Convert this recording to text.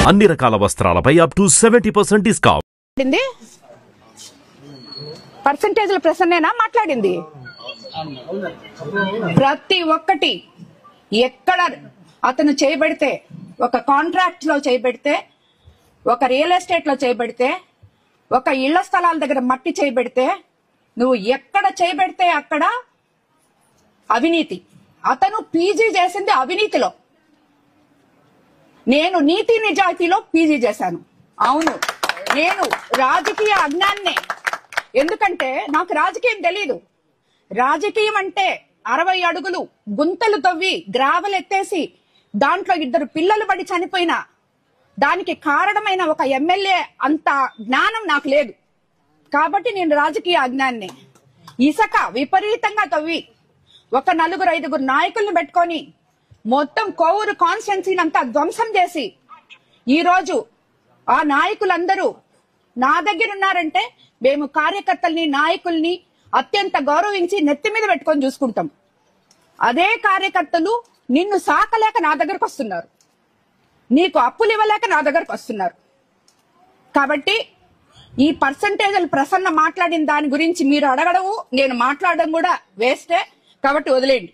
అన్ని రకాల వస్త్రాలపై up to 70% discount. పర్సెంటేజ్ల ప్రసన్నేనా మాట్లాడింది? ప్రతి ఒక్కటి ఎక్కడ అతను చేయబడితే, ఒక కాంట్రాక్ట్ లో చేయబడితే, ఒక రియల్ ఎస్టేట్ లో చేయబడితే, ఒక ఇళ్ల స్థలాల దగ్గర మట్టి చేయబడితే, నువ్వు ఎక్కడ చేయబడితే అక్కడ అవినీతి. అతను పీజీ చేసింది అవినీతిలో, నేను నీతి నిజాయితీలో పీజీ చేశాను. అవును, నేను రాజకీయ అజ్ఞాన్నే. ఎందుకంటే నాకు రాజకీయం తెలీదు. రాజకీయం అంటే 60 అడుగులు గుంతలు తవ్వి గ్రావెల్ ఎత్తేసి దాంట్లో 2 పిల్లలు పడి చనిపోయినా దానికి కారణమైన ఒక ఎమ్మెల్యే అంత జ్ఞానం నాకు లేదు. కాబట్టి నేను రాజకీయ అజ్ఞాన్నే. ఇసుక విపరీతంగా తవ్వి ఒక 4-5 నాయకులను పెట్టుకొని మొత్తం కోవూరు కాన్స్టిట్యున్సీని అంతా ధ్వంసం చేసి ఈ రోజు ఆ నాయకులందరూ నా దగ్గర ఉన్నారంటే మేము కార్యకర్తల్ని, నాయకుల్ని అత్యంత గౌరవించి నెత్తి మీద పెట్టుకొని చూసుకుంటాం. అదే కార్యకర్తలు నిన్ను సాకలేక నా దగ్గరకు వస్తున్నారు, నీకు అప్పులు ఇవ్వలేక నా దగ్గరకు వస్తున్నారు. కాబట్టి ఈ పర్సంటేజ్లు ప్రసన్న మాట్లాడిన దాని గురించి మీరు అడగడము, నేను మాట్లాడడం కూడా వేస్టే. కాబట్టి వదిలేయండి.